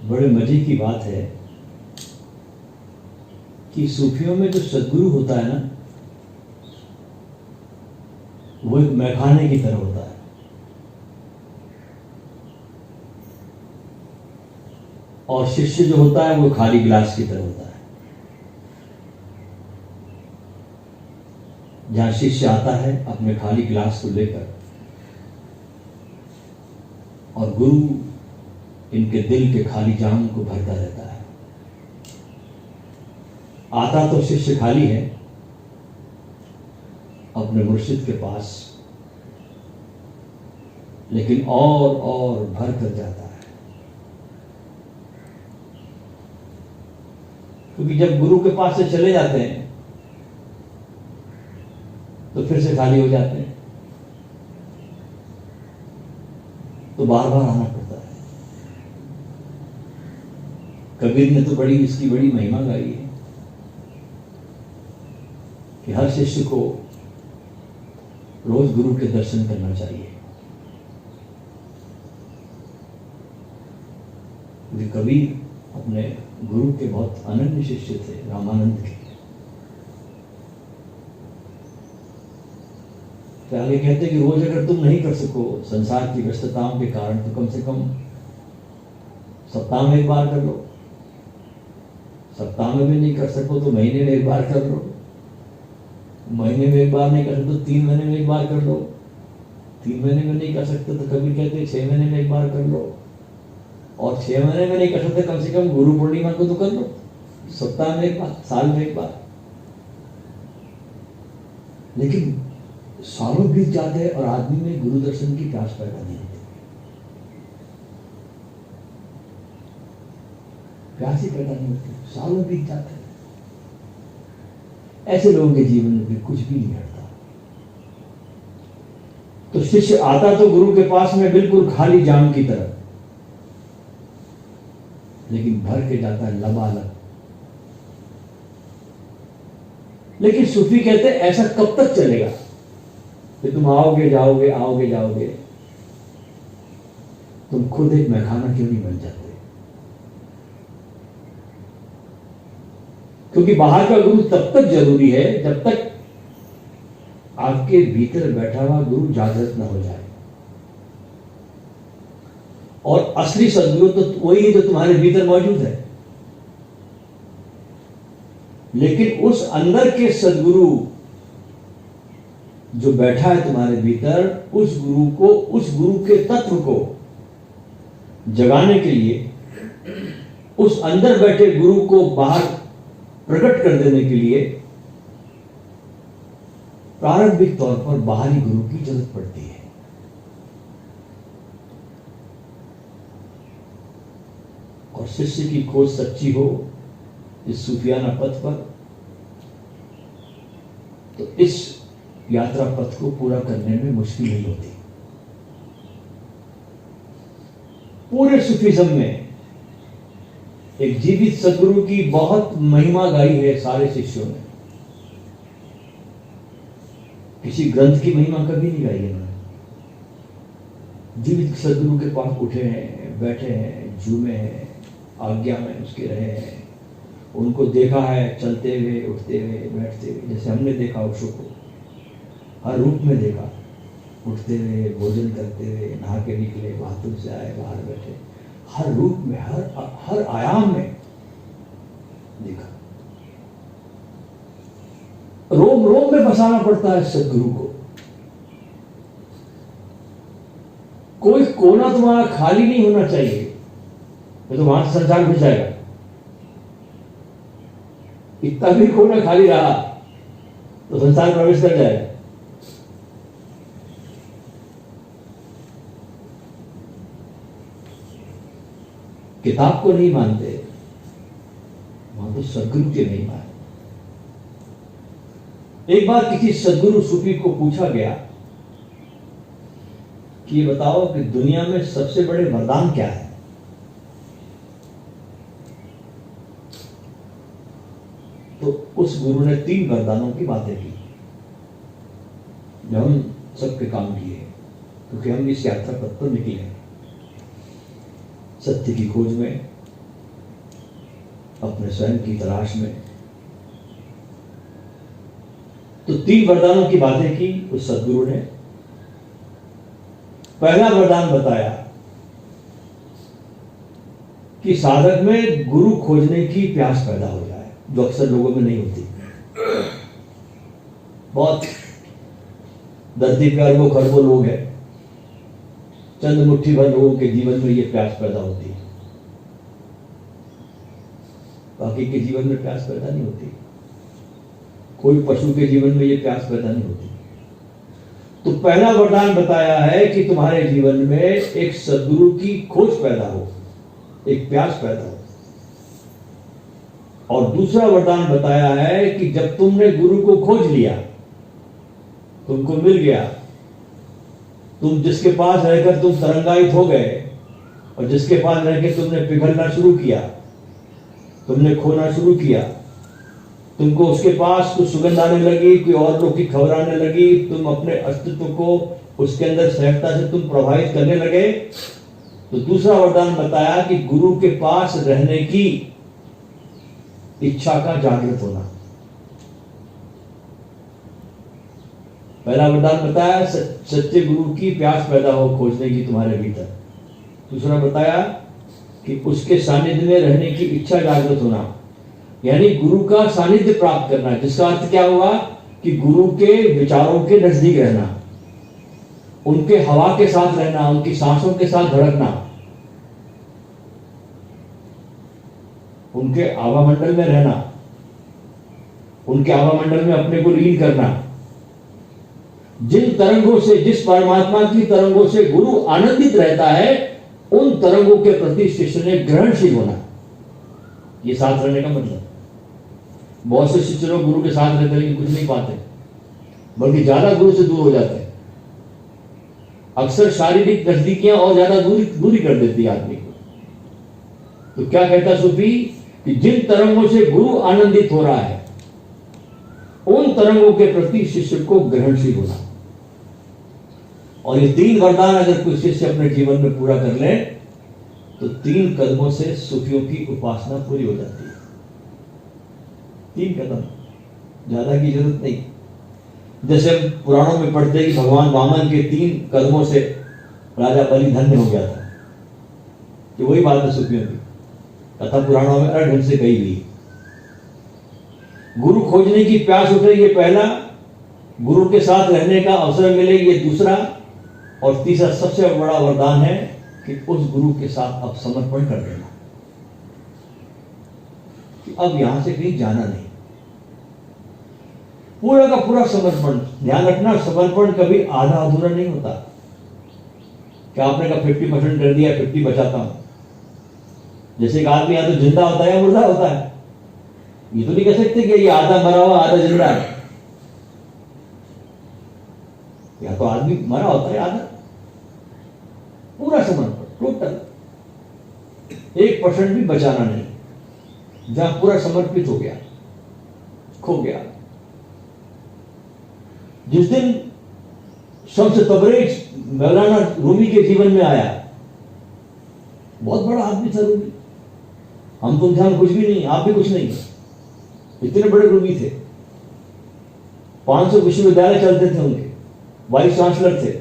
बड़े मजे की बात है कि सूफियों में जो सदगुरु होता है ना, वो एक मैखाने की तरह होता है। और शिष्य जो होता है वो खाली गिलास की तरह होता है। जहां शिष्य आता है अपने खाली गिलास को लेकर, और गुरु इनके दिल के खाली जाम को भरता रहता है। आता तो शिष्य खाली है अपने मुर्शिद के पास, लेकिन और भर कर जाता है। क्योंकि जब गुरु के पास से चले जाते हैं तो फिर से खाली हो जाते हैं, तो बार बार आना पड़ता है। कबीर ने तो इसकी बड़ी महिमा गाई है कि हर शिष्य को रोज गुरु के दर्शन करना चाहिए। कबीर अपने गुरु के बहुत अनन्य शिष्य थे, रामानंद के। तो आगे कहते कि रोज अगर तुम नहीं कर सको संसार की व्यस्तताओं के कारण, तो कम से कम सप्ताह में एक बार कर लो। सप्ताह में भी नहीं कर सको तो महीने में एक बार कर लो। महीने में एक बार नहीं कर सकते तो 3 महीने में एक बार कर लो। 3 महीने में नहीं कर सकते तो कभी कहते 6 महीने में एक बार कर लो। और 6 महीने में नहीं कर सकते कम से कम गुरु पूर्णिमा को तो कर लो। सप्ताह में एक बार, साल में एक बार। लेकिन सालों बीत जाते हैं और आदमी में गुरु दर्शन की प्यास पैदा नहीं होती, प्यास ही पैदा नहीं होती। सालों बीत जाते हैं। ऐसे लोगों के जीवन में भी कुछ भी नहीं घटता। तो शिष्य आता तो गुरु के पास में बिल्कुल खाली जाम की तरह, लेकिन भर के जाता है लबालब। लेकिन सूफी कहते हैं ऐसा कब तक चलेगा कि तुम आओगे जाओगे आओगे जाओगे, तुम खुद एक मैखाना क्यों नहीं बन जाते? क्योंकि बाहर का गुरु तब तक जरूरी है जब तक आपके भीतर बैठा हुआ गुरु जागृत न हो जाए। और असली सदगुरु तो वही है जो तुम्हारे भीतर मौजूद है। लेकिन उस अंदर के सदगुरु जो बैठा है तुम्हारे भीतर, उस गुरु के तत्व को जगाने के लिए, उस अंदर बैठे गुरु को बाहर प्रकट कर देने के लिए प्रारंभिक तौर पर बाहरी गुरु की जरूरत पड़ती है। और शिष्य की खोज सच्ची हो इस सूफियाना पथ पर, तो इस यात्रा पथ को पूरा करने में मुश्किल नहीं होती। पूरे सूफीज्म में एक जीवित सदगुरु की बहुत महिमा गाई है सारे शिष्यों ने। किसी ग्रंथ की महिमा कभी नहीं गाई है उन्होंने। जीवित सदगुरु के पास उठे हैं, बैठे हैं, झूमे हैं, आज्ञा में उसके रहे हैं, उनको देखा है चलते हुए, उठते हुए, बैठते हुए, जैसे हमने देखा ओशो को हर रूप में देखा, उठते हुए, भोजन करते हुए, नहा के निकले, बाथरूम से आए, बाहर बैठे, हर रूप में, हर आयाम में देखा। रोम रोम में बसाना पड़ता है सदगुरु को। कोई कोना तुम्हारा खाली नहीं होना चाहिए, तो वहां से संसार घुस जाएगा। इतना भी कोना खाली रहा तो संसार प्रवेश कर जाएगा। किताब को नहीं मानते, वहां तो सदगुरु के नहीं मानते। एक बार किसी सदगुरु सूफी को पूछा गया कि ये बताओ कि दुनिया में सबसे बड़े वरदान क्या है? तो उस गुरु ने 3 वरदानों की बातें की जो हम सबके काम किए, क्योंकि हम इस यात्रा पथ पर निकले हैं सत्य की खोज में, अपने स्वयं की तलाश में। तो 3 वरदानों की बातें की उस सदगुरु ने। पहला वरदान बताया कि साधक में गुरु खोजने की प्यास पैदा हो जाए, जो अक्सर लोगों में नहीं होती। बहुत धरती पे अरबों खरबों लोग हैं, चंद मुट्ठी भर लोगों के जीवन में ये प्यास पैदा होती है, बाकी के जीवन में प्यास पैदा नहीं होती। कोई पशु के जीवन में ये प्यास पैदा नहीं होती। तो पहला वरदान बताया है कि तुम्हारे जीवन में एक सद्गुरु की खोज पैदा हो, एक प्यास पैदा हो। और दूसरा वरदान बताया है कि जब तुमने गुरु को खोज लिया, तुमको मिल गया, तुम जिसके पास रहकर तुम तरंगायित हो गए और जिसके पास रहकर तुमने पिघलना शुरू किया, तुमने खोना शुरू किया, तुमको उसके पास कुछ सुगंध आने लगी, कोई और लोग की खबर आने लगी, तुम अपने अस्तित्व को उसके अंदर सहजता से तुम प्रभावित करने लगे, तो दूसरा वरदान बताया कि गुरु के पास रहने की इच्छा का जागृत होना। पहला वरदान बताया सच्चे गुरु की प्यास पैदा हो खोजने की तुम्हारे भीतर। दूसरा बताया कि उसके सानिध्य में रहने की इच्छा जागृत होना, यानी गुरु का सानिध्य प्राप्त करना, जिसका अर्थ क्या हुआ कि गुरु के विचारों के नजदीक रहना, उनके हवा के साथ रहना, उनकी सांसों के साथ धड़कना, उनके आवामंडल में रहना, उनके आवामंडल में अपने को लीन करना। जिन तरंगों से, जिस परमात्मा की तरंगों से गुरु आनंदित रहता है, उन तरंगों के प्रति शिष्य ने ग्रहणशील होना। ये साथ रहने का मतलब। बहुत से शिष्य लोग गुरु के साथ रहते लेकिन कुछ नहीं पाते, बल्कि ज्यादा गुरु से दूर हो जाते हैं। अक्सर शारीरिक नजदीकियां और ज्यादा दूरी कर देती है आदमी को। तो क्या कहता सूफी कि जिन तरंगों से गुरु आनंदित हो रहा है, उन तरंगों के प्रति शिष्य को ग्रहणशील होना। और ये 3 वरदान अगर कोई शिष्य अपने जीवन में पूरा कर ले, तो 3 कदमों से सूफियों की उपासना पूरी हो जाती है। 3 कदम, ज्यादा की जरूरत नहीं। जैसे हम पुराणों में पढ़ते हैं कि भगवान वामन के 3 कदमों से राजा बलि धन्य हो गया था, कि वही बात है सूफियों की। कथा पुराणों में अलग ढंग से कही हुई। गुरु खोजने की प्यास उठे, ये पहला। गुरु के साथ रहने का अवसर मिले, ये दूसरा। और तीसरा सबसे बड़ा वरदान है कि उस गुरु के साथ अब समर्पण कर देना, कि अब यहां से कहीं जाना नहीं, पूरा का पूरा समर्पण। ध्यान रखना, समर्पण कभी आधा अधूरा नहीं होता। क्या आपने कहा 50% कर दिया, 50 बचाता हूं। जैसे एक आदमी या तो जिंदा होता है या मुर्दा होता है। ये तो नहीं कह सकते कि ये आधा मरा हुआ आधा जिंदा है। या तो आदमी मरा होता है, आधा। पूरा समर्पण, टोटल, 1% भी बचाना नहीं। जहां पूरा समर्पित हो गया, खो गया। जिस दिन शम्स तबरेज मौलाना रूमी के जीवन में आया, बहुत बड़ा आदमी था रूमी। हम तुम ध्यान कुछ भी नहीं, आप भी कुछ नहीं, इतने बड़े रूमी थे। 500 विश्वविद्यालय चलते थे उनके, वाइस चांसलर थे,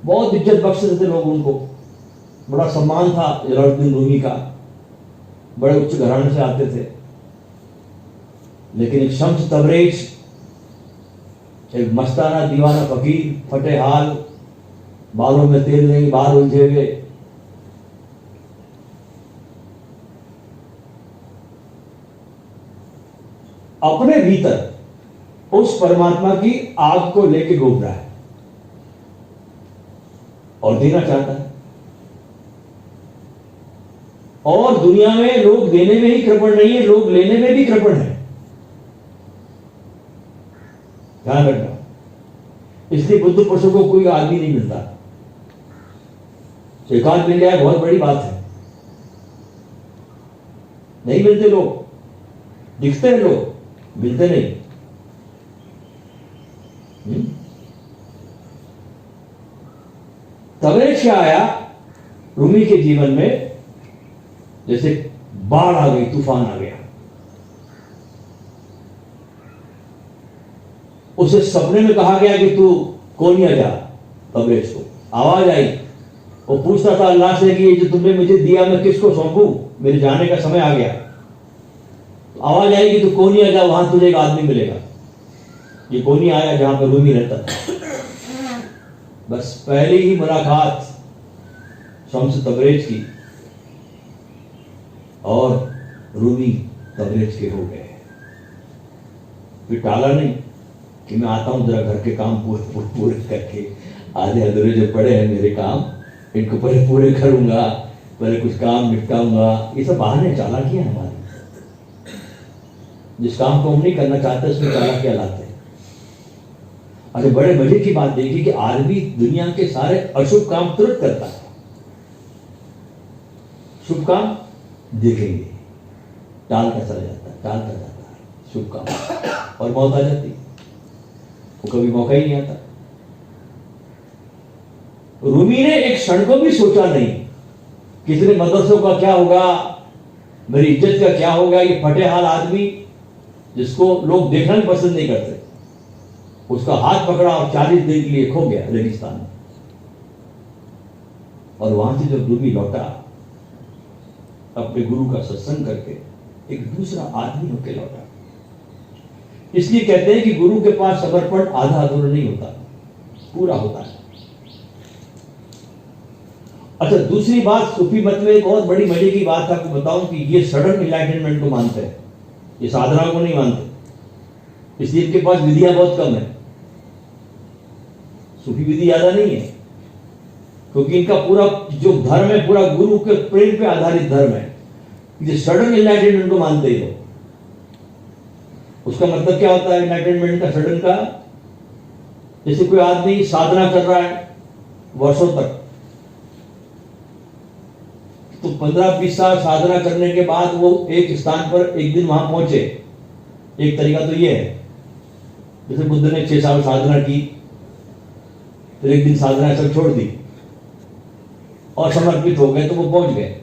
बहुत इज्जत बख्शते थे लोग उनको, बड़ा सम्मान था जलालुद्दीन रूमी का, बड़े उच्च घराने से आते थे। लेकिन एक शम्स तबरेज, एक मस्ताना दीवाना फकीर, फटे हाल, बालों में तेल नहीं, बाल उलझे हुए, अपने भीतर उस परमात्मा की आग को लेके घूम रहा है और देना चाहता है। और दुनिया में लोग देने में ही कृपण नहीं है, लोग लेने में भी कृपण है। ध्यान रखना। इसलिए बुद्ध पुरुषों को कोई आदमी नहीं मिलता। एकांत मिल जाए बहुत बड़ी बात है। नहीं मिलते लोग, दिखते हैं लोग, मिलते नहीं। तबरेज क्या आया रूमी के जीवन में जैसे बाढ़ आ गई, तूफान आ गया। उसे सपने में कहा गया कि तू कोनिया जा, तबरेज को। आवाज आई, वो पूछता था अल्लाह से कि ये जो तुमने मुझे दिया मैं किसको सौंपू, मेरे जाने का समय आ गया। तो आवाज आई कि तू कोनिया जा, वहां तुझे एक आदमी मिलेगा। ये कोनिया आया जहां पर रूमी रहता था। बस पहली ही मुलाकात शम्स तबरेज की और रूमी तबरेज के हो गए। फिर टाला नहीं कि मैं आता हूं जरा घर के काम पूरे करके, आधे अधूरे जो पड़े हैं मेरे काम, इनको पहले पूरे करूंगा, पहले कुछ काम निपटाऊंगा। ये सब बहाने चालाकियां हमारी। जिस काम को हम नहीं करना चाहते उसमें चालाकियां लाते हैं। अच्छा, बड़े मजे की बात देखिए कि आदमी दुनिया के सारे अशुभ काम तुरंत करता है, शुभ काम देखेंगे टालता चला जाता है, टालता जाता है शुभ काम, और मौत आ जाती है, वो कभी मौका ही नहीं आता। रूमी ने एक क्षण को भी सोचा नहीं कि इतने मदरसों का क्या होगा, मेरी इज्जत का क्या होगा। ये फटे हाल आदमी जिसको लोग देखना भी पसंद नहीं करते, उसका हाथ पकड़ा और 40 दिन के लिए खो गया रेगिस्तान में। और वहां से जब रूमी लौटा अपने गुरु का सत्संग करके, एक दूसरा आदमी होकर लौटा। इसलिए कहते हैं कि गुरु के पास समर्पण आधा अधूरा नहीं होता, पूरा होता है। अच्छा, दूसरी बात, सूफी मत में एक बहुत बड़ी मजे की बात आपको बताऊं कि ये सडन इनलाइटनमेंट को मानते हैं, ये साधना को नहीं मानते। इसलिए इनके पास विधियां बहुत कम है, सूफी विधि ज्यादा नहीं है, क्योंकि इनका पूरा जो धर्म है पूरा गुरु के प्रेम पे आधारित धर्म है। ये सडन इनलाइटनमेंट को मानते ही हो। उसका मतलब क्या होता है इनलाइटनमेंट का, सडन का? जैसे कोई आदमी साधना कर रहा है वर्षों तक, तो 15-20 साल साधना करने के बाद वो एक स्थान पर एक दिन वहां पहुंचे। एक तरीका तो ये है, जैसे बुद्ध ने 6 साल साधना की, फिर एक दिन साधना सब छोड़ दी और समर्पित हो गए, तो वो पहुंच गए।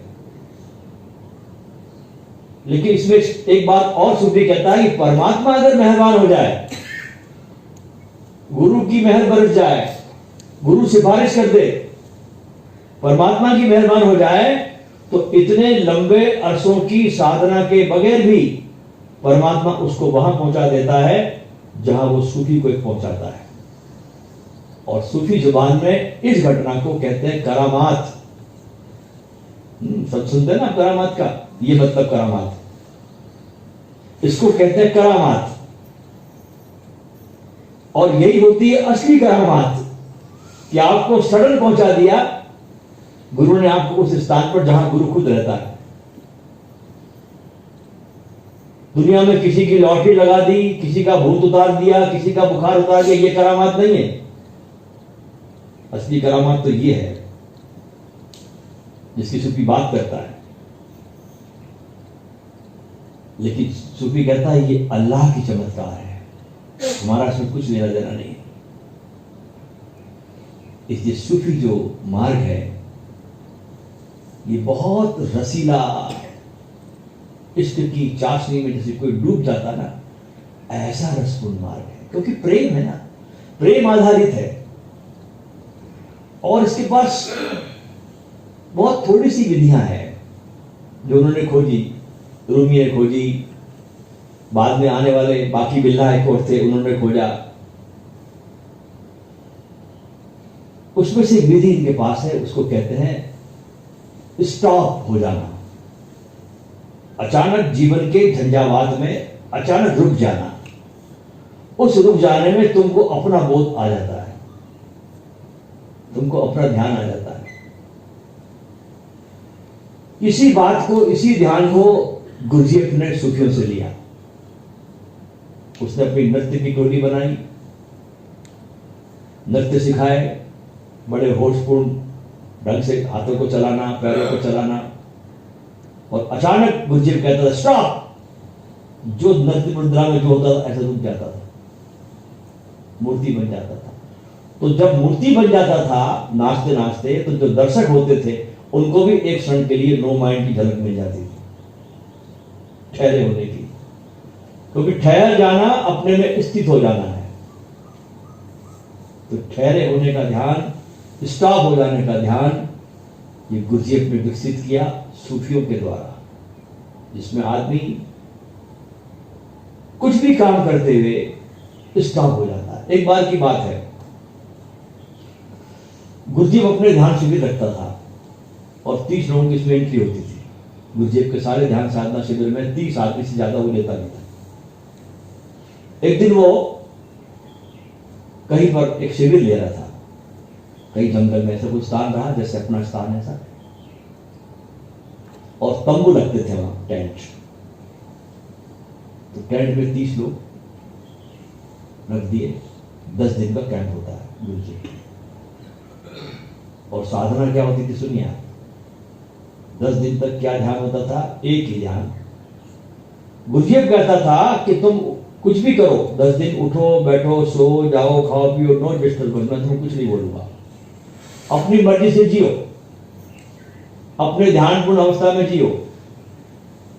लेकिन इसमें एक बात और सूफी कहता है कि परमात्मा अगर मेहरबान हो जाए, गुरु की मेहर बरस जाए, गुरु सिफारिश कर दे, परमात्मा की मेहरबान हो जाए, तो इतने लंबे अरसों की साधना के बगैर भी परमात्मा उसको वहां पहुंचा देता है जहां वो सूफी को पहुंचाता है। और सूफी जुबान में इस घटना को कहते हैं करामात। सब सुनते हैं ना करामात का, ये मतलब करामात, इसको कहते हैं करामात। और यही होती है असली करामात कि आपको सडन पहुंचा दिया गुरु ने, आपको उस स्थान पर जहां गुरु खुद रहता है। दुनिया में किसी की लॉटरी लगा दी, किसी का भूत उतार दिया, किसी का बुखार उतार दिया, ये करामात नहीं है। असली करामात तो ये है जिसकी सूफी बात करता है। लेकिन सूफी कहता है ये अल्लाह की चमत्कार है, हमारा इसमें कुछ लेना देना नहीं है। इसलिए सूफी जो मार्ग है ये बहुत रसीला, इश्क की चाशनी में जैसे कोई डूब जाता ना, ऐसा रसपूर्ण मार्ग है। क्योंकि प्रेम है ना, प्रेम आधारित है। और इसके पास बहुत थोड़ी सी विधियां हैं जो उन्होंने खोजी, रूमी ने खोजी, बाद में आने वाले बाकी बिल्ला एक और थे, उन्होंने खोजा। उसमें से विधि इनके पास है, उसको कहते हैं स्टॉप हो जाना। अचानक जीवन के झंझावात में अचानक रुक जाना। उस रुक जाने में तुमको अपना बोध आ जाता है, तुमको अपना ध्यान आ जाता है। इसी बात को, इसी ध्यान को गुरजीएफ ने सूफियों से लिया। उसने अपनी नृत्य की टोली बनाई, नृत्य सिखाए, बड़े होशपूर्ण ढंग से हाथों को चलाना, पैरों को चलाना। और अचानक गुरजीएफ कहता था स्टॉप। जो नृत्य मुद्रा में जो होता था ऐसा रुक जाता था, मूर्ति बन जाता था। तो जब मूर्ति बन जाता था नाचते नाचते, तो जो दर्शक होते थे उनको भी एक क्षण के लिए नो माइंड की झलक मिल जाती थी, ठहरे होने की। क्योंकि ठहर जाना अपने में स्थित हो जाना है। तो ठहरे होने का ध्यान, स्टॉप हो जाने का ध्यान, ये गुरजीएफ ने विकसित किया सूफियों के द्वारा, जिसमें आदमी कुछ भी काम करते हुए स्टॉप हो जाता है। एक बार की बात है, गुरजीएफ अपने ध्यान शिविर रखता था और 30 लोगों की इसमें एंट्री होती थी। गुरजीएफ के सारे ध्यान साधना शिविर में 30 आदमी से ज्यादा वो लेता नहीं था। एक दिन वो कहीं पर एक शिविर ले रहा था, कहीं जंगल में, ऐसा कुछ स्थान रहा जैसे अपना स्थान है सर, और तंबू लगते थे वहां, टेंट। तो टेंट में 30 लोग रख दिए। 10 दिन का कैंप होता है गुरुजी। और साधना क्या होती थी सुनिए आप। 10 दिन तक क्या ध्यान होता था? एक ही ध्यान। गुरुजीएफ कहता था कि तुम कुछ भी करो, 10 दिन उठो बैठो सो जाओ खाओ पियो, नो डिस्टर्बेंस, मैं तुम्हें कुछ नहीं बोलूंगा, अपनी मर्जी से जियो, अपने ध्यानपूर्ण अवस्था में जियो।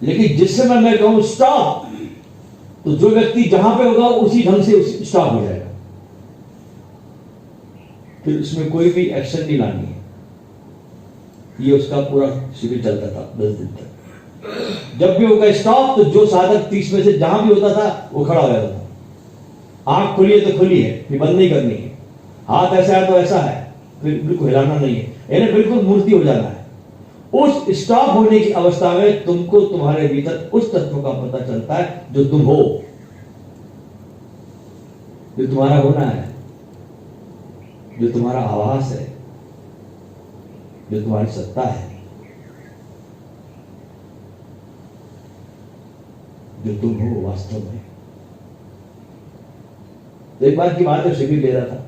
लेकिन जिस समय मैं कहूं स्टॉप, तो जो व्यक्ति जहां पे होगा उसी ढंग से स्टॉप हो जाएगा। फिर उसमें कोई भी एक्शन नहीं लानी है। ये उसका पूरा शिविर चलता था 10 दिन तक। जब भी होगा स्टॉप, तो जो साधक 30 में से जहां भी होता था वो खड़ा हो जाता था। आंख खुली है तो खुली है, फिर बंद नहीं करनी है। हाथ ऐसा है तो ऐसा है, फिर बिल्कुल हिलाना नहीं है, यानी बिल्कुल मूर्ति हो जाना है। उस स्टॉप होने की अवस्था में तुमको तुम्हारे भीतर उस तत्व का पता चलता है जो तुम हो, जो तुम्हारा होना है, जो तुम्हारा आवास है, जो तुम्हारी सत्ता है, जो तुम हो वास्तव में। तो एक बार की बात है, शिविर ले रहा था,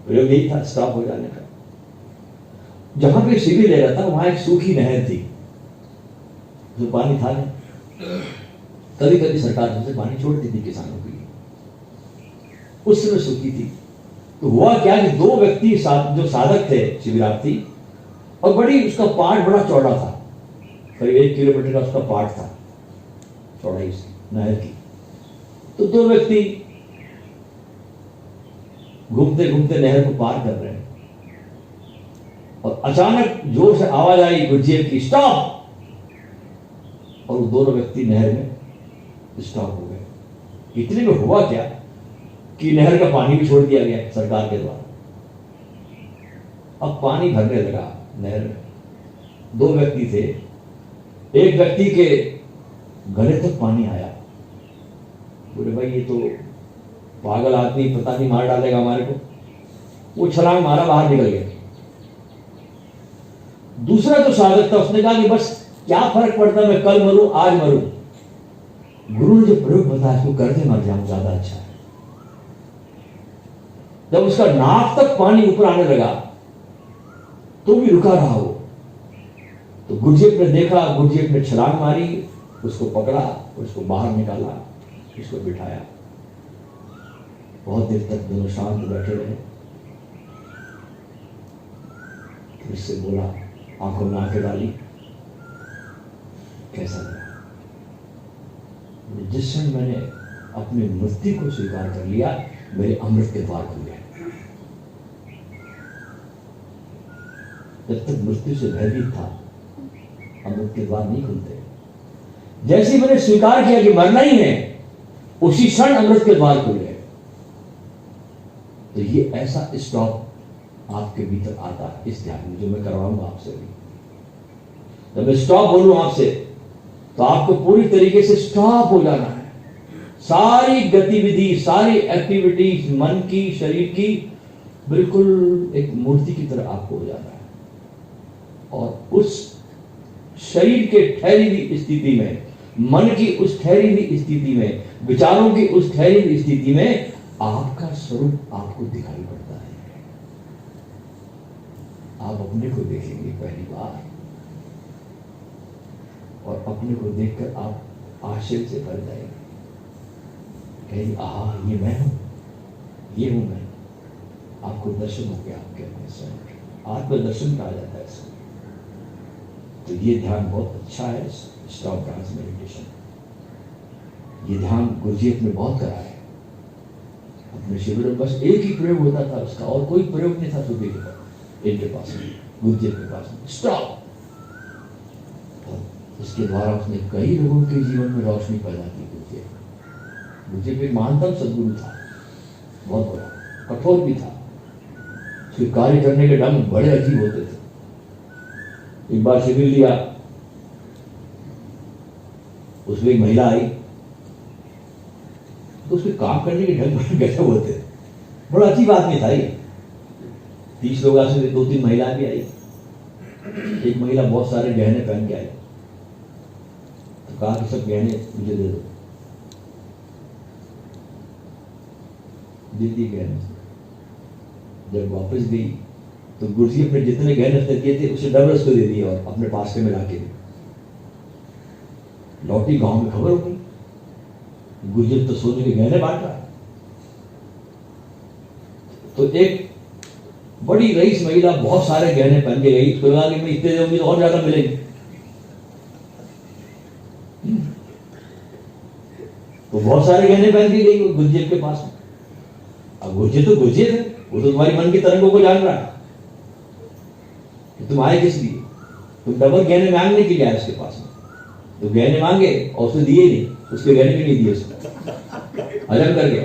प्रयोग यही था स्टॉप हो जाने का। जहां पे शिविर ले रहा था वहां एक सूखी नहर थी, जो पानी था नहीं। कभी कभी सरकार उसे पानी छोड़ती थी किसानों के लिए, उस समय सूखी थी। तो हुआ क्या कि 2 व्यक्ति जो साधक थे शिविरार्थी, और बड़ी उसका पाट बड़ा चौड़ा था, करीब 1 किलोमीटर का उसका पाट था चौड़ाई नहर की। तो 2 व्यक्ति घूमते घूमते नहर को पार कर रहे हैं, और अचानक जोर से आवाज आई गुरजीएफ की, स्टॉप। और वो दोनों व्यक्ति नहर में स्टॉप हो गए। इतने में हुआ क्या कि नहर का पानी भी छोड़ दिया गया सरकार के द्वारा। अब पानी भरने लगा नहर में। 2 व्यक्ति थे, एक व्यक्ति के गले तक पानी आया। बोले भाई ये तो पागल आदमी, पता नहीं मार डालेगा हमारे को। वो छलांग मारा, बाहर निकल गया। दूसरा जो साधक था उसने कहा कि बस क्या फर्क पड़ता, मैं कल मरूं आज मरूं, गुरु ने जो प्रयोग बताया इसको करके मर जाऊं ज्यादा अच्छा है। जब उसका नाक तक पानी ऊपर आने लगा तो भी रुका रहा वो। तो गुरजीएफ ने देखा, गुरजीएफ ने छलांग मारी, उसको पकड़ा, उसको बाहर निकाला, उसको बिठाया। बहुत देर तक दोनों शांत बैठे रहे। फिर से बोला, आंखों में आंखें डाली, कैसा लगा? जिस क्षण मैंने अपनी मृत्यु को स्वीकार कर लिया, मेरे अमृत के द्वार खुल गए। जब तक मृत्यु से भयभीत था, अमृत के द्वार नहीं खुलते। जैसे ही मैंने स्वीकार किया कि मरना ही है, उसी क्षण अमृत के द्वार खुल गए। तो ये ऐसा स्टॉप आपके भीतर आता है इस ध्यान में, जो मैं करवाऊंगा आपसे भी। जब मैं स्टॉप बोलूं आपसे, तो आपको पूरी तरीके से स्टॉप हो जाना है। सारी गतिविधि, सारी एक्टिविटीज, मन की, शरीर की, बिल्कुल एक मूर्ति की तरह आपको हो जाना है। और उस शरीर के ठहरी हुई स्थिति में, मन की उस ठहरी हुई स्थिति में, विचारों की उस ठहरी हुई स्थिति में आपका स्वरूप आपको दिखाई पड़ता है। आप अपने को देखेंगे पहली बार, और अपने को देखकर आप आश्चर्य से भर जाएंगे, कहेंगे आहा ये मैं हूं, ये हूं मैं। आपको दर्शन हो गया आपके अपने स्वयं। आत्मदर्शन कहा जाता है इसको। तो ये ध्यान बहुत अच्छा है, स्टॉप डांस मेडिटेशन। ये ध्यान गुरुजी ने बहुत करा है अपने शिविर में। बस एक ही प्रयोग होता था उसका, और कोई प्रयोग नहीं था सुबह के बाद इनके पास में, गुरुजी के पास में, स्टॉप। उसके द्वारा उसने कई लोगों के जीवन में रोशनी पैदा की। गुरुजी एक महानतम सदगुरु था, बहुत बड़ा, कठोर भी था, उसके कार्य करने के ढंग बड़े अजीब होते थे। एक बार शिविर लिया, उसमें एक महिला आई, तो उसके काम करने के ढंग बड़े गजब होते थे, बड़ा अच्छी बात नहीं था ये। 30 लोग आए, 2-3 महिलाएं भी आई। एक महिला बहुत सारे गहने पहन के आई, तो कहा कि सब गहने मुझे दे दो। दीदी गहने। जब वापस गई तो गुरुजी अपने जितने गहने उसने दिए थे उसे डबल उसको दे दिए और अपने पास में लाके दी। लौटी, गांव में खबर हो गई, गुरुजी तो सोने के गहने बांट रहा। तो एक बड़ी रईस महिला बहुत सारे गहने पहन के गई, तो लगा कि मैं इतने दूंगी तो और ज्यादा मिलेंगे। तो बहुत सारे गहने पहन के गई गुरुजी के पास में। अब गुरुजी तो गुरुजी थे, वो तो तुम्हारी मन की तरंगों को जान रहा है कि तुम आए किस लिए। तुम डबल गहने मांगने के लिए आए उसके पास में, तो गहने मांगे और उसने दिए नहीं, उसके गहने भी नहीं दिए उसने, हजम कर गया।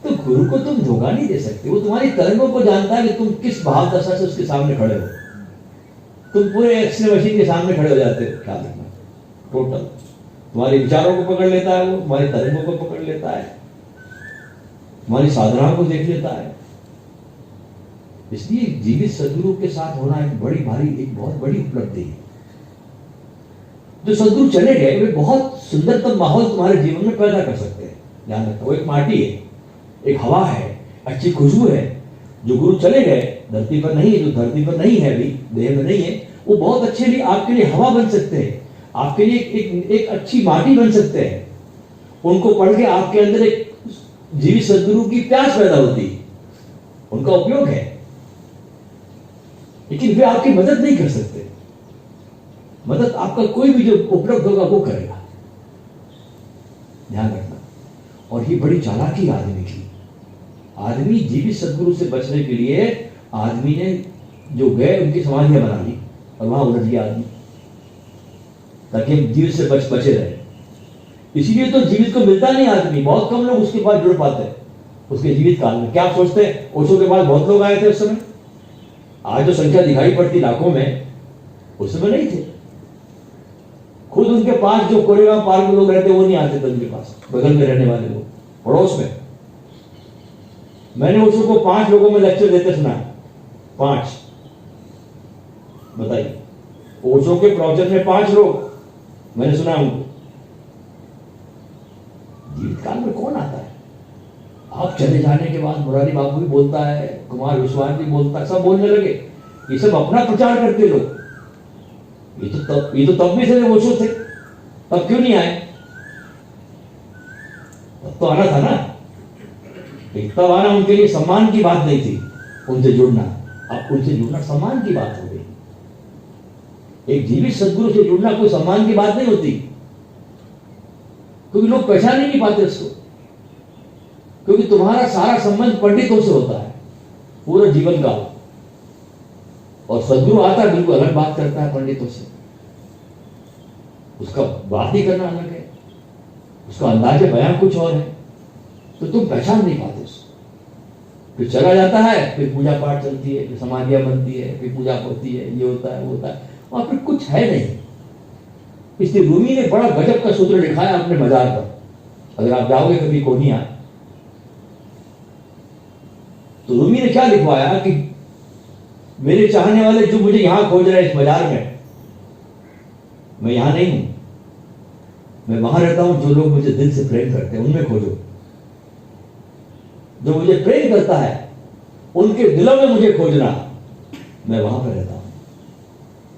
तो गुरु को तुम धोखा नहीं दे सकते, वो तुम्हारी तरंगों को जानता है कि तुम किस भाव दशा से उसके सामने खड़े हो। तुम पूरे एक्सरे मशीन के सामने खड़े हो जाते हो, ख्याल रखना। टोटल तुम्हारे विचारों को पकड़ लेता है, वो तुम्हारी तरंगों को पकड़ लेता है, तुम्हारी साधनाओं को देख लेता है। इसलिए जीवित सदगुरु के साथ होना एक बहुत बड़ी उपलब्धि है। जो सदगुरु चले गए वे बहुत सुंदरतम माहौल तुम्हारे जीवन में पैदा कर सकते हैं। ध्यान रखना, वो एक माटी है, एक हवा है, अच्छी खुशबू है। जो गुरु चले गए, धरती पर नहीं है, जो धरती पर नहीं है, अभी देह में नहीं है, वो बहुत अच्छे लिए आपके लिए हवा बन सकते हैं, आपके लिए एक अच्छी माटी बन सकते हैं। उनको पढ़ के आपके अंदर एक जीवित सदगुरु की प्यास पैदा होती है, उनका उपयोग है। लेकिन वे आपकी मदद नहीं कर सकते। मदद आपका कोई भी जो उपलब्ध होगा वो करेगा, ध्यान रखना। और ये बड़ी चालाकी आदमी की। आदमी जीवित सदगुरु से बचने के लिए आदमी ने जो गए उनकी समाधियां बना ली और वहां उलझ गया आदमी, ताकि हम जीवित से बचे रहे। इसीलिए तो जीवित को मिलता नहीं आदमी, बहुत कम लोग उसके पास जुड़ पाते हैं उसके जीवित काल में। क्या आप सोचते हैं ओशो के पास बहुत लोग आए थे उस समय? आज जो संख्या दिखाई पड़ती लाखों में, उस समय नहीं थे। खुद उनके पास जो कोरेगांव पार्क में लोग रहते वो नहीं आते थे उनके पास, बगल में रहने वाले लोग, पड़ोस में। मैंने ओशो को 5 लोगों में लेक्चर देते सुना, 5। बताइए, ओशो के प्रवचन में 5 लोग मैंने सुना उनको। जीवित काल में कौन आता है? आप चले जाने के बाद मुरारी बाबू भी बोलता है, कुमार विश्वास भी बोलता है, सब बोलने लगे। ये सब अपना प्रचार करते लोग। ये तो तब भी थे जब ओशो थे, तब क्यों नहीं आए? तब तो आना था ना। तब आना उनके लिए सम्मान की बात नहीं थी, उनसे जुड़ना। अब उनसे जुड़ना सम्मान की बात हो गई। एक जीवित सदगुरु से जुड़ना कोई सम्मान की बात नहीं होती, क्योंकि लोग पहचान ही नहीं पाते उसको। क्योंकि तुम्हारा सारा संबंध पंडितों से होता है पूरा जीवन का, और सदगुरु आता है बिल्कुल अलग बात करता है पंडितों से। उसका बात ही करना अलग है, उसका अंदाजे बयान कुछ और है, तो तुम पहचान नहीं पाते उसको। फिर चला जाता है, फिर पूजा पाठ चलती है, फिर समाधियां बनती है, फिर पूजा होती है, ये होता है वो होता है, और फिर कुछ है नहीं। इसलिए रूमी ने बड़ा गजब का सूत्र लिखा है अपने मजार पर। अगर आप जाओगे कभी कोनिया, तो रूमी ने क्या लिखवाया कि मेरे चाहने वाले जो मुझे यहां खोज रहे हैं इस मजार में, मैं यहां नहीं हूं, मैं वहां रहता हूं। जो लोग मुझे दिल से प्रेम करते हैं उनमें खोजो। जो मुझे प्रेम करता है उनके दिलों में मुझे खोजना, मैं वहां पर रहता हूं।